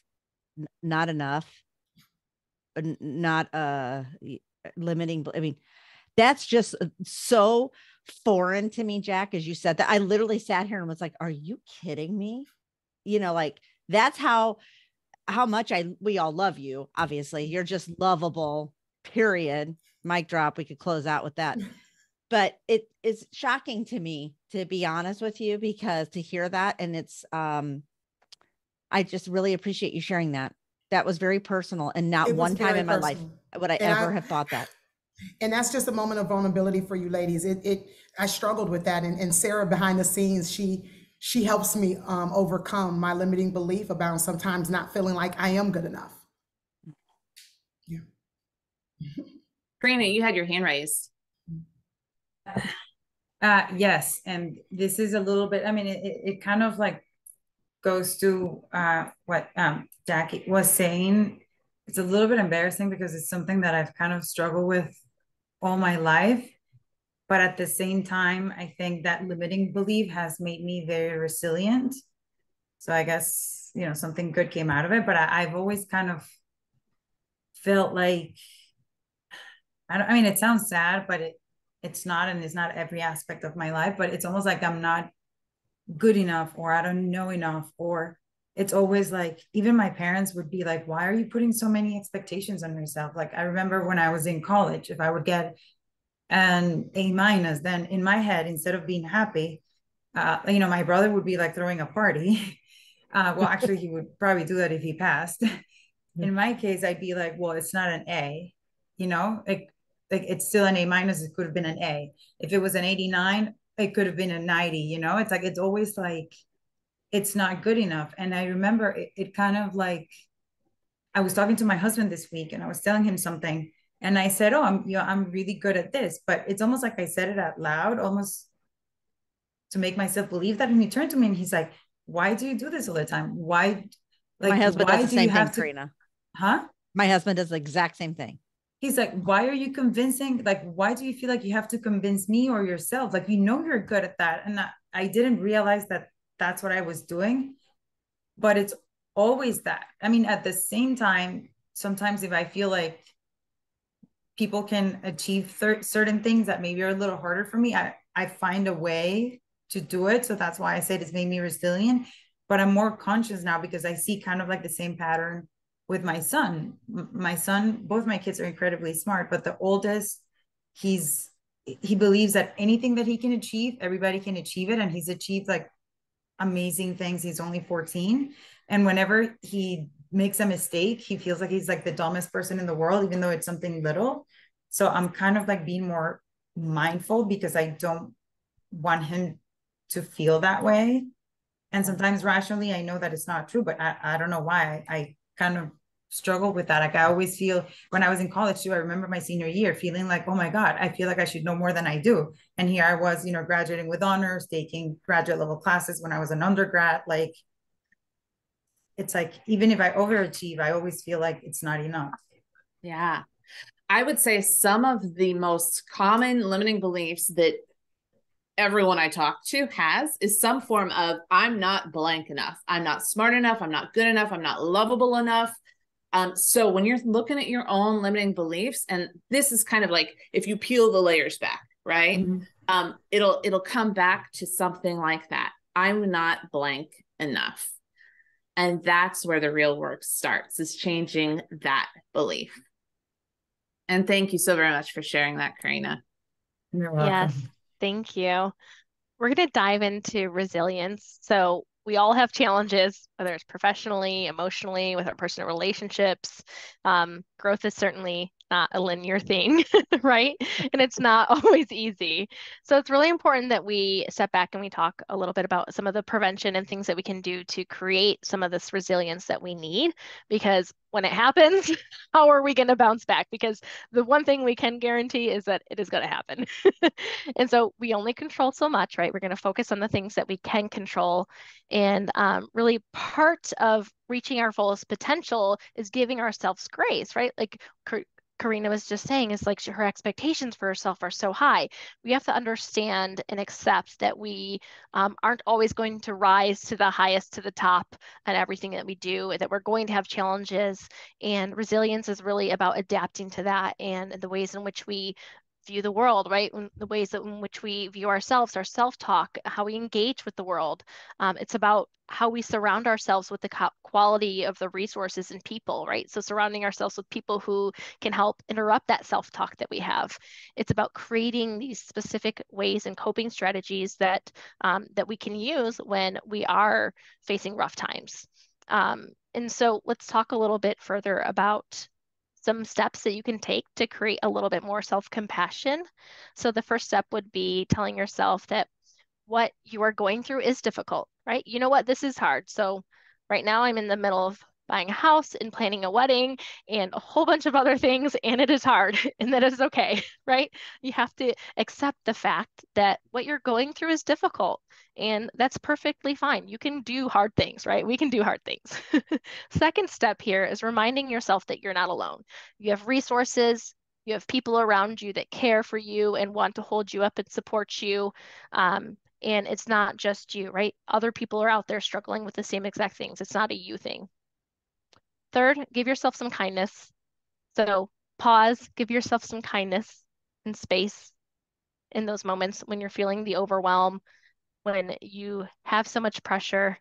not enough, not limiting? I mean, that's just so foreign to me, Jack, as you said that. I literally sat here and was like, are you kidding me? Like that's how much we all love you. Obviously, you're just lovable, period. Mic drop. We could close out with that. But it is shocking to me, to be honest with you, because to hear that, and it's I just really appreciate you sharing that. That was very personal, and not one time in my life would I ever have thought that. And that's just a moment of vulnerability for you ladies. I struggled with that, and Sarah behind the scenes, she helps me overcome my limiting belief about sometimes not feeling like I am good enough. Yeah. Karina, you had your hand raised. Yes, and this is a little bit, I mean, it kind of like goes to what Jackie was saying. It's a little bit embarrassing because it's something that I've kind of struggled with all my life. But at the same time, I think that limiting belief has made me very resilient. So I guess, something good came out of it. But I've always kind of felt like, I mean, it sounds sad, but it's not, and it's not every aspect of my life, but it's almost like I'm not good enough, or I don't know enough, or it's always like, even my parents would be like, why are you putting so many expectations on yourself? Like, I remember when I was in college, if I would get an A-, then in my head, instead of being happy, my brother would be like throwing a party. Well, actually, he would probably do that if he passed. In my case, I'd be like, well, it's not an A, like it's still an A-. It could have been an A. If it was an 89, it could have been a 90. It's like, it's always like, it's not good enough. And I remember it kind of like, I was talking to my husband this week, and I was telling him something, and I said, oh, I'm really good at this, but it's almost like I said it out loud, almost to make myself believe that. And he turned to me and he's like, why do you do this all the time? Why? Like, my husband why does the do you same have thing, to, Karina. huh? My husband does the exact same thing. He's like, why are you convincing? Like, why do you feel like you have to convince me or yourself? Like, you're good at that. And I didn't realize that that's what I was doing, but it's always that. I mean, at the same time, sometimes if I feel like people can achieve certain things that maybe are a little harder for me, I find a way to do it. So that's why I said it's made me resilient, but I'm more conscious now because I see kind of like the same pattern with my son. Both my kids are incredibly smart, but the oldest, he believes that anything that he can achieve, everybody can achieve it. And he's achieved like amazing things. He's only 14. And whenever he makes a mistake, he feels like he's like the dumbest person in the world, even though it's something little. So I'm kind of like being more mindful because I don't want him to feel that way. And sometimes rationally, I know that it's not true, but I don't know why I kind of struggle with that. Like, I always feel, when I was in college too, I remember my senior year feeling like, oh my God, I feel like I should know more than I do. And here I was, graduating with honors, taking graduate level classes when I was an undergrad. Like, it's like, even if I overachieve, I always feel like it's not enough. Yeah. I would say some of the most common limiting beliefs that everyone I talk to has is some form of, I'm not blank enough. I'm not smart enough. I'm not good enough. I'm not lovable enough. So when you're looking at your own limiting beliefs, and this is kind of like, if you peel the layers back, right? it'll come back to something like that. I'm not blank enough. And that's where the real work starts, is changing that belief. And thank you so very much for sharing that, Karina. You're welcome. Yes, thank you. We're going to dive into resilience. So we all have challenges, whether it's professionally, emotionally, with our personal relationships. Growth is certainly not a linear thing, right? And it's not always easy. So it's really important that we step back and we talk a little bit about some of the prevention and things that we can do to create some of this resilience that we need. Because when it happens, how are we going to bounce back? Because the one thing we can guarantee is that it is going to happen. And so we only control so much, right? We're going to focus on the things that we can control. And really part of reaching our fullest potential is giving ourselves grace, right? Like Karina was just saying, is like her expectations for herself are so high. We have to understand and accept that we aren't always going to rise to the highest, to the top on everything that we do, that we're going to have challenges. And resilience is really about adapting to that and the ways in which we view the world, right? The ways in which we view ourselves, our self-talk, how we engage with the world. It's about how we surround ourselves with the quality of the resources and people, right? So surrounding ourselves with people who can help interrupt that self-talk that we have. It's about creating these specific ways and coping strategies that that we can use when we are facing rough times. And so let's talk a little bit further about some steps that you can take to create a little bit more self-compassion. So the first step would be telling yourself that what you are going through is difficult, right? You know what? This is hard. So right now I'm in the middle of buying a house and planning a wedding and a whole bunch of other things, and it is hard, and that is okay, right? You have to accept the fact that what you're going through is difficult, and that's perfectly fine. You can do hard things, right? We can do hard things. Second step here is reminding yourself that you're not alone. You have resources, you have people around you that care for you and want to hold you up and support you. And it's not just you, right? Other people are out there struggling with the same exact things. It's not a you thing. Third, give yourself some kindness. So pause, give yourself some kindness and space in those moments when you're feeling the overwhelm, when you have so much pressure.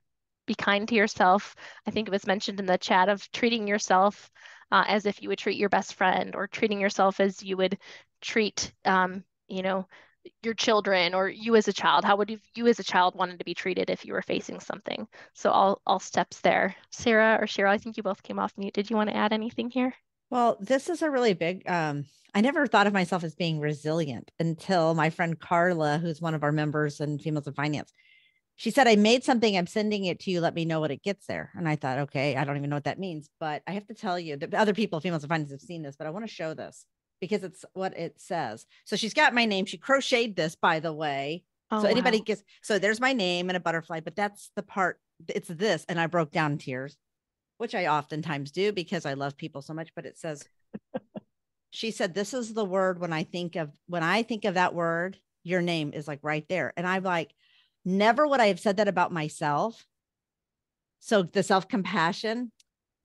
Be kind to yourself. I think it was mentioned in the chat of treating yourself as if you would treat your best friend, or treating yourself as you would treat, you know, your children, or you as a child. How would you as a child wanted to be treated if you were facing something? So all steps there. Sarah or Cheryl, I think you both came off mute. Did you want to add anything here? Well, this is a really big, I never thought of myself as being resilient until my friend Carla, who's one of our members in Females in Finance, she said, I made something, I'm sending it to you. Let me know when it gets there. And I thought, okay, I don't even know what that means, but I have to tell you that other people, Females in Finance, have seen this, but I want to show this because it's what it says. So she's got my name. She crocheted this, by the way. Oh, so anybody wow. gets, so there's my name and a butterfly, but that's the part, it's this. And I broke down in tears, which I oftentimes do because I love people so much, but it says, she said, this is the word when I think of that word, your name is like right there. And I'm like, never would I have said that about myself. So the self-compassion,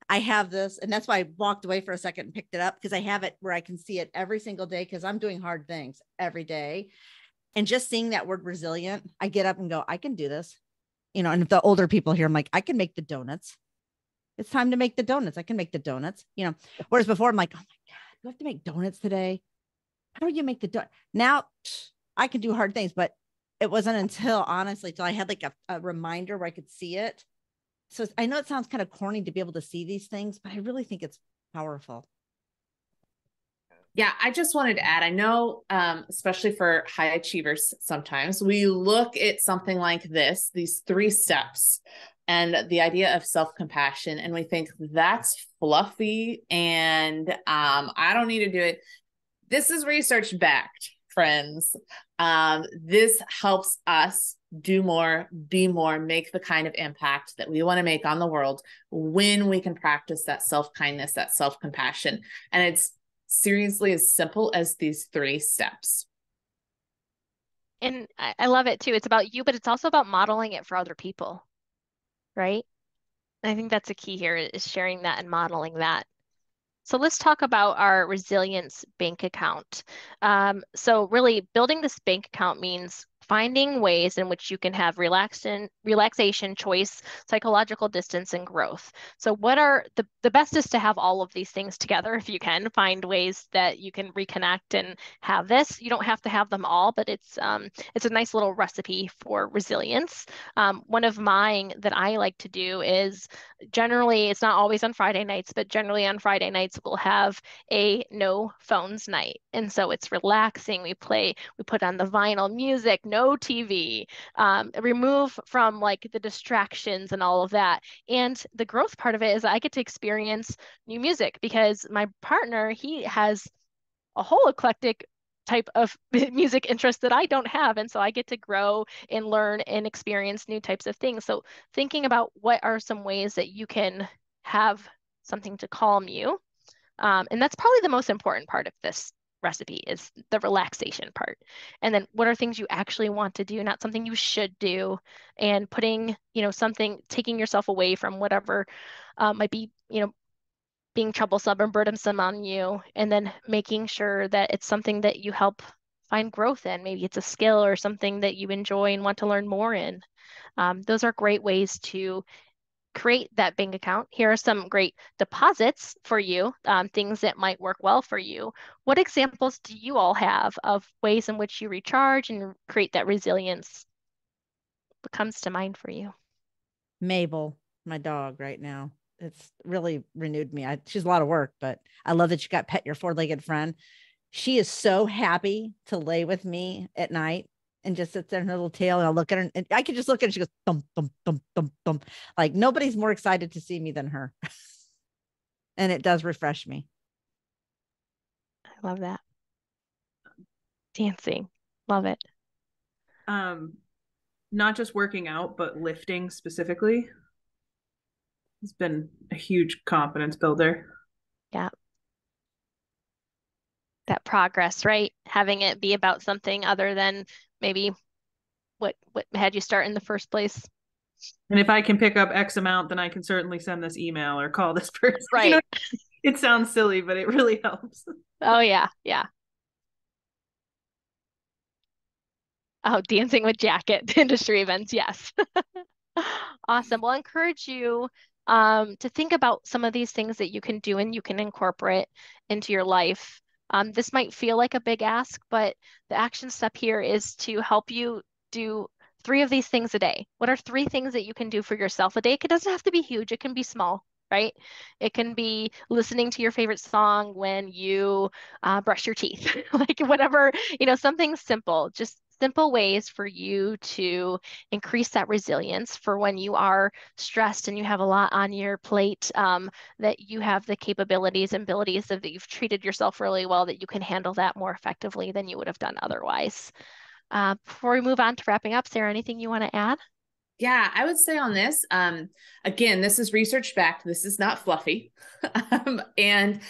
I have this, and that's why I walked away for a second and picked it up, because I have it where I can see it every single day, because I'm doing hard things every day. And just seeing that word resilient, I get up and go, I can do this. And if the older people here, I'm like, I can make the donuts. It's time to make the donuts. I can make the donuts, whereas before I'm like, oh my God, you have to make donuts today. How do you make the donut? Now I can do hard things, but it wasn't until I had like a reminder where I could see it. So I know it sounds kind of corny to be able to see these things, but I really think it's powerful. Yeah, I just wanted to add, I know, especially for high achievers, sometimes we look at something like this, these 3 steps, and the idea of self-compassion, and we think that's fluffy and I don't need to do it. This is research backed, friends. This helps us do more, be more, make the kind of impact that we want to make on the world when we can practice that self-kindness, that self-compassion. And it's seriously as simple as these 3 steps. And I love it too. It's about you, but it's also about modeling it for other people, right? And I think that's a key here, is sharing that and modeling that. So let's talk about our resilience bank account. So really building this bank account means finding ways in which you can have relaxation, choice, psychological distance, and growth. So what are the best is to have all of these things together if you can find ways that you can reconnect and have this. You don't have to have them all, but it's a nice little recipe for resilience. One of mine that I like to do is generally, it's not always on Friday nights, but generally on Friday nights, we'll have a no phones night. And so it's relaxing. We put on the vinyl music, no TV, remove from like the distractions and all of that. And the growth part of it is I get to experience new music because my partner, he has a whole eclectic type of music interest that I don't have. And so I get to grow and learn and experience new types of things. So thinking about what are some ways that you can have something to calm you. And that's probably the most important part of this recipe is the relaxation part. And then what are things you actually want to do, not something you should do, and putting, something, taking yourself away from whatever might be, being troublesome or burdensome on you, and then making sure that it's something that you help find growth in. Maybe it's a skill or something that you enjoy and want to learn more in. Those are great ways to create that bank account. Here are some great deposits for you, things that might work well for you. What examples do you all have of ways in which you recharge and create that resilience? What comes to mind for you? Mabel, my dog right now. It's really renewed me. She's a lot of work, but I love that you got Pet Your Four-Legged Friend. She is so happy to lay with me at night and just sits there in her little tail. And I'll look at her and I can just look at her. And she goes, thump, thump, thump, thump, thump. Like nobody's more excited to see me than her. And it does refresh me. I love that. Dancing. Love it. Not just working out, but lifting specifically. It's been a huge confidence builder. Yeah. That progress, right? Having it be about something other than maybe what had you start in the first place. And if I can pick up X amount, then I can certainly send this email or call this person. Right. It sounds silly, but it really helps. Oh, yeah. Yeah. Oh, dancing with jacket industry events. Yes. Awesome. Well, I encourage you to think about some of these things that you can do and you can incorporate into your life. This might feel like a big ask, but the action step here is to help you do 3 of these things a day. What are 3 things that you can do for yourself a day? It doesn't have to be huge. It can be small, right? It can be listening to your favorite song when you brush your teeth, like whatever, something simple, just simple ways for you to increase that resilience for when you are stressed and you have a lot on your plate, that you have the capabilities and abilities that you've treated yourself really well, that you can handle that more effectively than you would have done otherwise. Before we move on to wrapping up, Sarah, anything you want to add? Yeah, I would say on this, again, this is research backed. This is not fluffy. I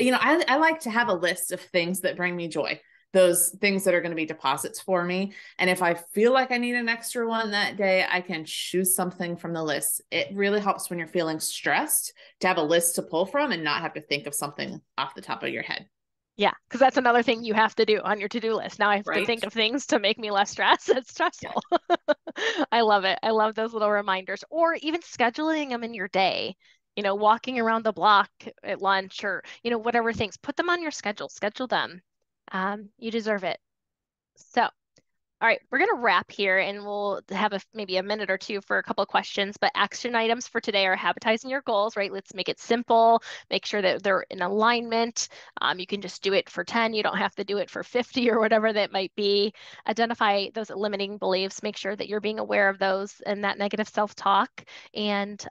like to have a list of things that bring me joy, those things that are going to be deposits for me. And if I feel like I need an extra one that day, I can choose something from the list. It really helps when you're feeling stressed to have a list to pull from and not have to think of something off the top of your head. Yeah, because that's another thing you have to do on your to-do list. Now I have to think of things to make me less stressed. It's stressful. Yeah. I love it. I love those little reminders, or even scheduling them in your day, walking around the block at lunch or, whatever things, put them on your schedule them. You deserve it. So, all right, we're going to wrap here and we'll have maybe a minute or two for a couple of questions, but action items for today are habitizing your goals, right? Let's make it simple, make sure that they're in alignment. You can just do it for 10. You don't have to do it for 50 or whatever that might be. Identify those limiting beliefs, make sure that you're being aware of those and that negative self-talk, and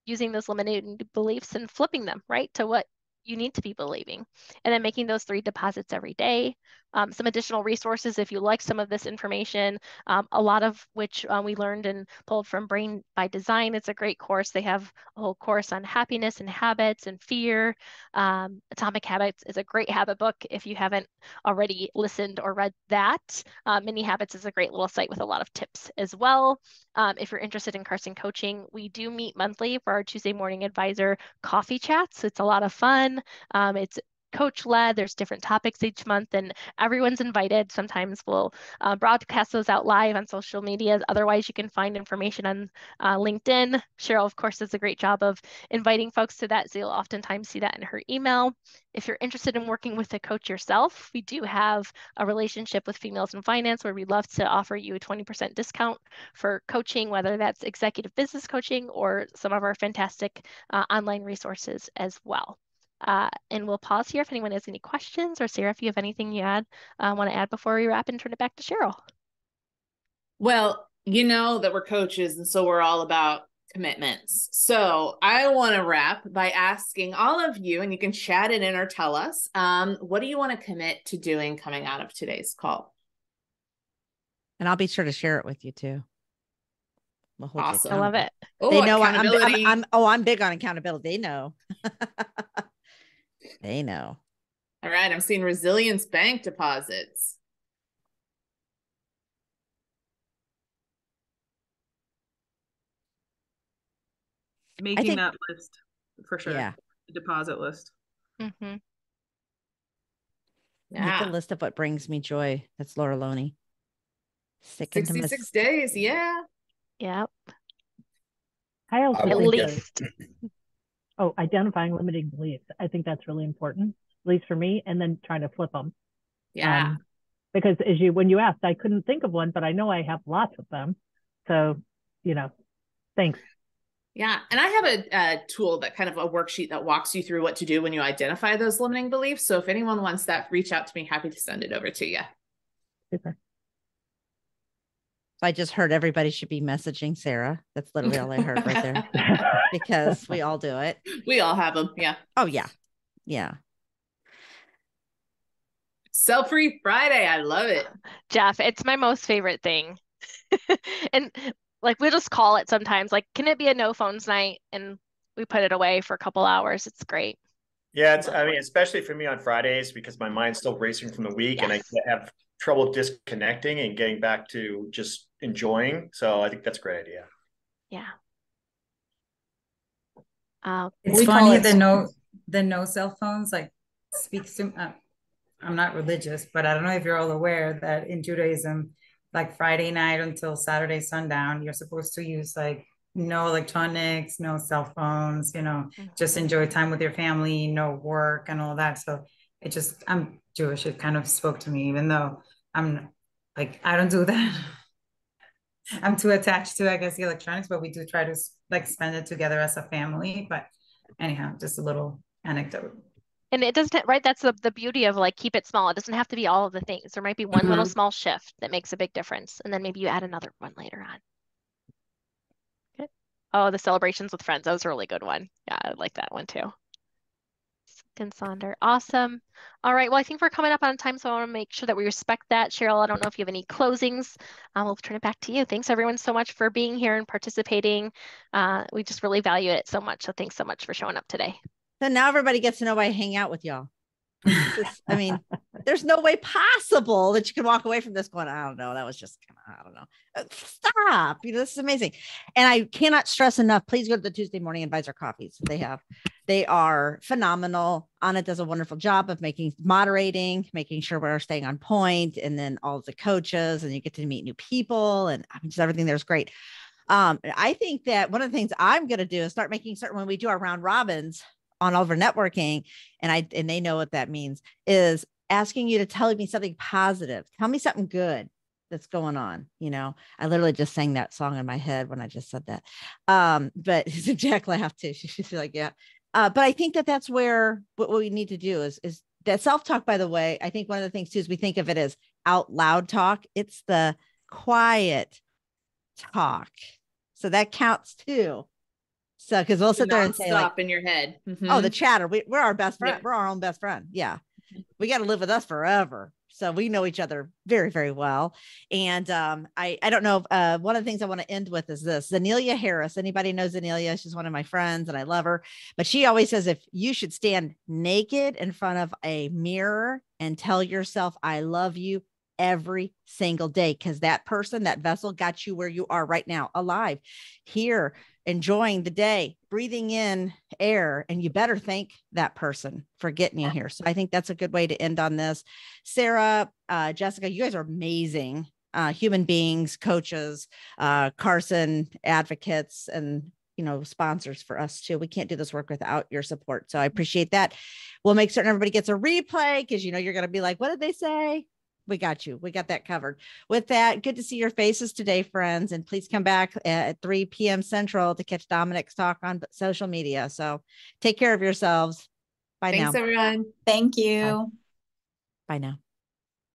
using those limiting beliefs and flipping them, right, to what you need to be believing. And then making those 3 deposits every day. Some additional resources if you like some of this information, a lot of which we learned and pulled from Brain by Design. It's a great course. They have a whole course on happiness and habits and fear. Atomic Habits is a great habit book if you haven't already listened or read that. Mini Habits is a great little site with a lot of tips as well. If you're interested in Carson coaching, we do meet monthly for our Tuesday morning advisor coffee chats. It's a lot of fun. It's coach led. There's different topics each month and everyone's invited. Sometimes we'll broadcast those out live on social media. Otherwise, you can find information on LinkedIn. Cheryl, of course, does a great job of inviting folks to that. So you'll oftentimes see that in her email. If you're interested in working with a coach yourself, we do have a relationship with Females in Finance where we'd love to offer you a 20% discount for coaching, whether that's executive business coaching or some of our fantastic online resources as well. And we'll pause here if anyone has any questions, or Sarah, if you have anything you want to add before we wrap and turn it back to Cheryl. Well, you know that we're coaches, and so we're all about commitments. So I want to wrap by asking all of you, and you can chat it in or tell us, what do you want to commit to doing coming out of today's call? And I'll be sure to share it with you too. We'll awesome. I love it. They know I'm big on accountability. They know. They know. All right. I'm seeing resilience bank deposits. Making that list for sure. Yeah. The deposit list. Mm-hmm. Yeah. Make a list of what brings me joy. That's Laura Loney. 66 days. Yeah. Yep. I also at least. Identifying limiting beliefs. I think that's really important, at least for me, and then trying to flip them. Yeah. Because when you asked, I couldn't think of one, but I know I have lots of them. So, thanks. Yeah. And I have a tool that kind of a worksheet that walks you through what to do when you identify those limiting beliefs. So if anyone wants that, reach out to me. Happy to send it over to you. Super. I just heard everybody should be messaging Sarah. That's literally all I heard right there. Because we all do it. We all have them. Yeah. Oh, yeah. Yeah. Self-free Friday. I love it. Jeff, it's my most favorite thing. And we'll just call it sometimes. Can it be a no phones night? And we put it away for a couple hours. It's great. Yeah. Especially for me on Fridays, because my mind's still racing from the week and I have trouble disconnecting and getting back to just enjoying. So I think that's a great idea. Yeah. It's funny the no cell phones speaks to I'm not religious, but I don't know if you're all aware that in Judaism, Friday night until Saturday sundown, you're supposed to use no electronics, no cell phones, just enjoy time with your family, no work and all that. So I'm Jewish. It kind of spoke to me, even though I'm I don't do that. I'm too attached to, I guess, the electronics, but we do try to spend it together as a family. But anyhow, just a little anecdote. And it doesn't, right? That's the beauty of keep it small. It doesn't have to be all of the things. There might be one little small shift that makes a big difference. And then maybe you add another one later on. Good. Oh, the celebrations with friends. That was a really good one. Yeah, I like that one too. And Sonder. Awesome. All right. Well, I think we're coming up on time, so I want to make sure that we respect that. Cheryl, I don't know if you have any closings. We'll turn it back to you. Thanks everyone so much for being here and participating. We just really value it so much. So thanks so much for showing up today. So now everybody gets to know why I hang out with y'all. There's no way possible that you can walk away from this going, I don't know. That was just I don't know. Stop. This is amazing. And I cannot stress enough. Please go to the Tuesday morning advisor coffees they are phenomenal. Anna does a wonderful job of moderating, making sure we're staying on point, and then all of the coaches, and you get to meet new people, and just everything there's great. I think that one of the things I'm going to do is start making certain when we do our round robins on Over Networking, and they know what that means, is asking you to tell me something positive. Tell me something good that's going on. I literally just sang that song in my head when I just said that. But Jack laughed too. She's like, yeah. But I think that's where what we need to do is that self-talk, by the way. I think one of the things too is we think of it as out loud talk. It's the quiet talk. So that counts too. So, because we'll sit there and say like, in your head. Oh, the chatter. We're our best friend. Yep. We're our own best friend. Yeah. We got to live with us forever. So we know each other very, very well. And I don't know. One of the things I want to end with is this. Zanelia Harris. Anybody knows Zanelia? She's one of my friends and I love her. But she always says, if you should stand naked in front of a mirror and tell yourself, I love you every single day, because that person, that vessel got you where you are right now, alive, here, enjoying the day, breathing in air, and you better thank that person for getting you here. So I think that's a good way to end on this. Sarah, Jessica, you guys are amazing human beings, coaches, Carson advocates, and sponsors for us too. We can't do this work without your support. So I appreciate that. We'll make certain everybody gets a replay, because you're going to be like, what did they say? We got you. We got that covered. With that, good to see your faces today, friends. And please come back at 3 p.m. Central to catch Dominic's talk on social media. So take care of yourselves. Bye now. Thanks, everyone. Thank you. Bye now.